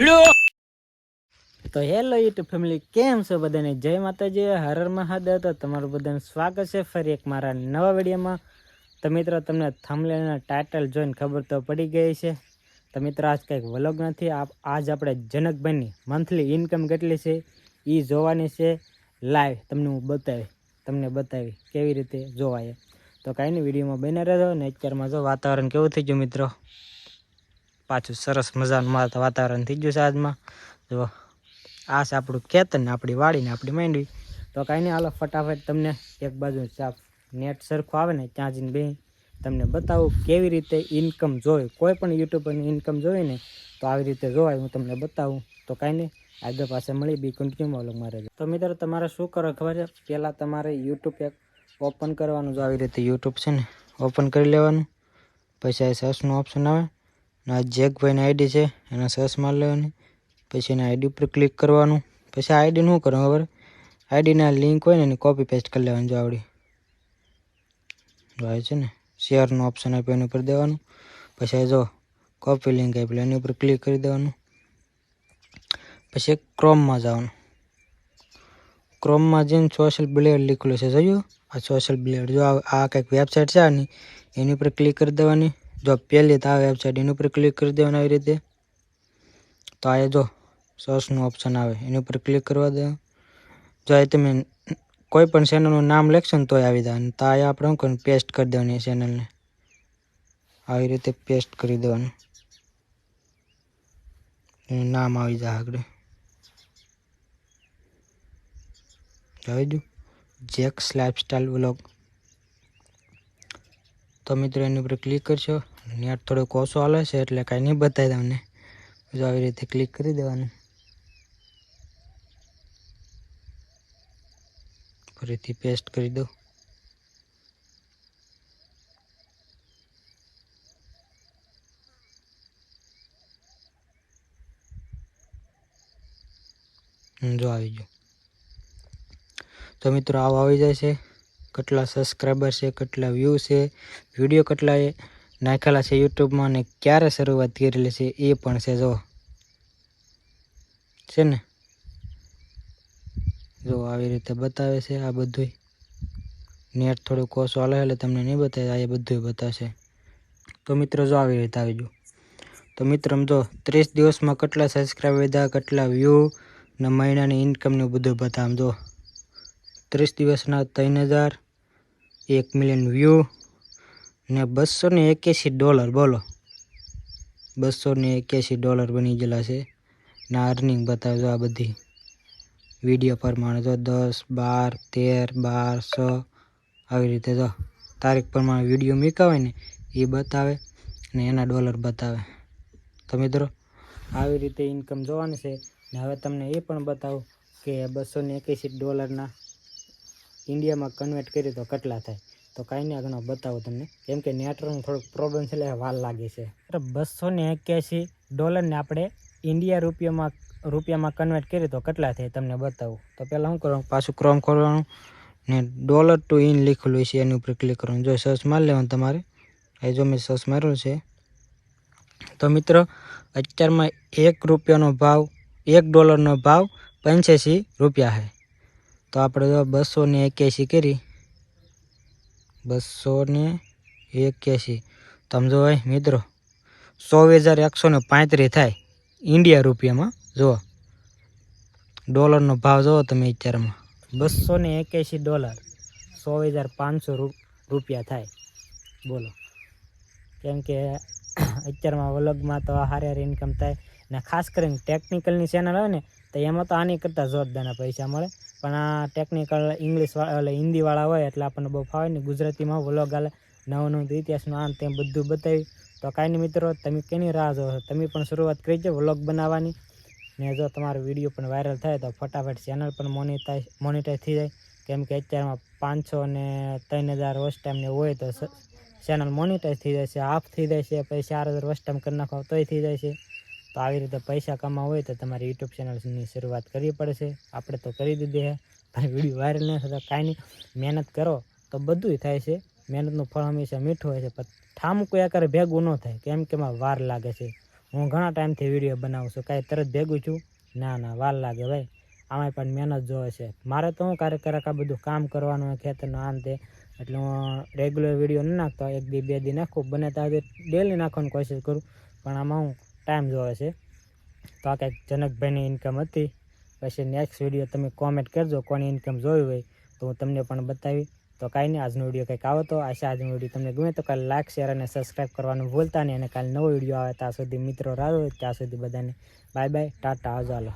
તો hello YouTube family, કેમ છો બધાને? જય માતાજી, હર હર મહાદેવ. તો તમારું બધાનું સ્વાગત છે ફરી એક મારા નવા વિડીયોમાં. તો મિત્રો, તમને થંબનેલના ટાઇટલ જોઈને ખબર તો પડી ગઈ છે. તો મિત્રો, આજ કંઈક વ્લોગ નથી. આજ આપણે જનકભાઈની મંથલી ઇન્કમ કેટલી છે એ જોવાની છે લાઈવ. તમને બતાવી કેવી રીતે જોવાય. તો કાંઈ નહીં, વિડીયોમાં બને રહેજો. ને અત્યારમાં જો વાતાવરણ કેવું થઈ ગયું મિત્રો, પાછું સરસ મજાનું વાતાવરણ થઈ ગયું છે આજમાં. જો આ છે આપણું ખેતર ને આપણી વાડી ને આપણી માંડવી. તો કાંઈ નહીં, હાલો ફટાફટ તમને એક બાજુ નેટ સરખું આવે ને ત્યાં જઈને બે તમને બતાવું કેવી રીતે ઇન્કમ જોઈ. કોઈ પણ યુટ્યુબરની ઇન્કમ જોઈ ને તો આવી રીતે જોવાય, હું તમને બતાવું. તો કાંઈ નહીં, આગળ પાસે મળી બી કન્ટિન્યુ વ્લોગ મારે. તો મિત્રો, તમારે શું કરો ખબર છે? પહેલાં તમારે યુટ્યુબ એક ઓપન કરવાનું. જો આવી રીતે યુટ્યુબ છે ને ઓપન કરી લેવાનું. પછી આ સર્ચનું ઓપ્શન આવે ને આ જેકભાઈની આઈડી છે એને સર્ચ મારી લેવાની. પછી એના આઈડી ઉપર ક્લિક કરવાનું. પછી આઈડીનું શું કરવાનું ખબર? આઈડીના લિંક હોય ને એની કોપી પેસ્ટ કરી લેવાની. જો આવડી આવે છે ને શેરનું ઓપ્શન આપ્યું એની ઉપર દેવાનું. પછી જો કોપી લિંક આપી એની ઉપર ક્લિક કરી દેવાનું. પછી ક્રોમમાં જવાનું. ક્રોમમાં જઈને સોશિયલ બ્લેડ લીખેલું છે, જોયું? આ સોશિયલ બ્લેડ. જો આ કંઈક વેબસાઇટ છે આની, એની ઉપર ક્લિક કરી દેવાની. જો પહેલી તો આ વેબસાઇટ, એની ઉપર ક્લિક કરી દેવાની આવી રીતે. તો આ જો સર્ચનું ઓપ્શન આવે એની ઉપર ક્લિક કરવા દે. જો એ તમે કોઈ પણ ચેનલનું નામ લખશો ને તોય આવી જાય. તો આ આપણે શું કરવાનું, પેસ્ટ કરી દેવાની એ ચેનલને. આવી રીતે પેસ્ટ કરી દેવાનું, એનું નામ આવી જાય આગળ. જોઈ દઉં, જેક્સ લાઈફસ્ટાઈલ વ્લોગ. તો મિત્રો, એની ઉપર ક્લિક કરશો. નેટ થોડોક ઓછો હાલે છે એટલે કાંઈ નહીં બતાવી તમને. જો આવી રીતે ક્લિક કરી દેવાનું. ફરીથી પેસ્ટ કરી દો. જો આવી ગયો. તો મિત્રો, આવો આવી જાય છે. કેટલા સબસ્ક્રાઈબર છે, કેટલા વ્યૂ છે, વિડીયો કેટલા નાખેલા છે યુટ્યુબમાં ને ક્યારે શરૂઆત કરેલી છે એ પણ છે. જો છે ને, જો આવી રીતે બતાવે છે આ બધું. નેટ થોડુંક ઓછું હાલે એટલે તમને નહીં બતાવે, આ એ બધું બતાવશે. તો મિત્રો, જો આવી રીતે આવી ગયું. તો મિત્રો, જો 30 દિવસમાં કેટલા સબસ્ક્રાઈબર વધ્યા, કેટલા વ્યૂ ને મહિનાની ઇન્કમનું બધું બતાવ. જો 30 દિવસના 3000, 1 મિલિયન વ્યૂ ને $281. બોલો, $281 બની ગયેલા છે. ને અર્નિંગ બતાવજો આ બધી વિડીયો પ્રમાણે. જો 10, 12, 13, 12, 6 આવી રીતે જો તારીખ પ્રમાણે વિડીયો મૂક્યા હોય ને એ બતાવે ને એના ડોલર બતાવે. તો મિત્રો, આવી રીતે ઇન્કમ જોવાની છે. ને હવે તમને એ પણ બતાવું કે $281 ઇન્ડિયામાં કન્વર્ટ કરી તો કેટલા થાય. તો કાંઈ નહીં, આગળ બતાવું તમને, કેમ કે નેટવર્કનું થોડુંક પ્રોબ્લેમ છે એટલે વાર લાગે છે. $281 ને આપણે ઇન્ડિયા રૂપિયામાં કન્વર્ટ કરીએ તો કેટલા થાય તમને બતાવું. તો પહેલાં શું કરવાનું, પાછું ક્રોમ ખોલવાનું ને $2 લીખેલું છે એની ઉપર ક્લિક કરવાનું. જો સર્ચ મારી લેવાનું તમારે. એ જો મેં સર્ચ માર્યું છે. તો મિત્રો, અત્યારમાં $1નો ભાવ, $1નો ભાવ $85 છે. તો આપણે જો 281 કરી, 281. તમે જો મિત્રો, 24,135 થાય ઇન્ડિયા રૂપિયામાં. જુઓ ડોલરનો ભાવ જુઓ તમે અત્યારમાં, $281, 24,500 થાય. બોલો, કેમ કે અત્યારમાં વ્લોગમાં તો સારી ઇન્કમ થાય. ને ખાસ કરીને ટેકનિકલની ચેનલ હોય ને તો એમાં તો આની કરતાં જોરદારના પૈસા મળે. પણ આ ટેકનિકલ ઇંગ્લિશવાળા હિન્દીવાળા હોય એટલે આપણને બહુ ફાવે ને. ગુજરાતીમાં વ્લોગ આલે નવું ઇતિહાસનું આમ તેમ બધું બતાવી. તો કાંઈ નહીં મિત્રો, તમે કેની રાહ જો? તમે પણ શરૂઆત કરી દો વ્લોગ બનાવવાની. ને જો તમારો વિડીયો પણ વાયરલ થાય તો ફટાફટ ચેનલ પણ મોનિટાઈઝ થઈ જાય. કેમ કે અત્યારમાં 500 ને 3000 વોચ ટાઈમને હોય તો ચેનલ મોનિટાઈઝ થઈ જાય છે, હાફ થઈ જાય છે. પછી 4000 વોચ ટાઈમ કરી નાખો તોય થઈ જાય છે. તો આવી રીતે પૈસા કમાવા હોય તો તમારી યુટ્યુબ ચેનલની શરૂઆત કરવી પડશે. આપણે તો કરી દીધી છે, પણ વિડીયો વાયરલ નહીં થતા. કાંઈ નહીં, મહેનત કરો તો બધું થાય છે. મહેનતનું ફળ હંમેશા મીઠું હોય છે, પણ ઠામકું આકારે ભેગું ન થાય. કેમ કે એમાં વાર લાગે છે. હું ઘણા ટાઈમથી વિડીયો બનાવું છું, કાંઈ તરત ભેગું છું ના વાર લાગે ભાઈ, આમાંય પણ મહેનત જોવે છે. મારે તો હું ક્યારેક આ બધું કામ કરવાનું હોય ખેતરનું આમ તે, એટલે હું રેગ્યુલર વિડીયો ન નાખતો, 1 દી 2 દી નાખું, બને ત્યાં ડેલી નાખવાની કોશિશ કરું, પણ આમાં હું ટાઈમ જોવે છે. તો આ કંઈક જનકભાઈની ઇન્કમ હતી. પછી નેક્સ્ટ વિડીયો તમે કોમેન્ટ કરજો કોની ઇન્કમ જોઈ હોય તો હું તમને પણ બતાવી. તો કાંઈ નહીં, આજનો વિડીયો કંઈક આવો તો આશા આજનો વિડીયો તમને ગમે તો કાલે લાઈક શેર અને સબસ્ક્રાઈબ કરવાનું ભૂલતા નહીં. અને કાલે નવો વિડીયો આવે ત્યાં સુધી મિત્રો રાહ હોય, ત્યાં સુધી બધાને બાય બાય, ટાટા, આવજો.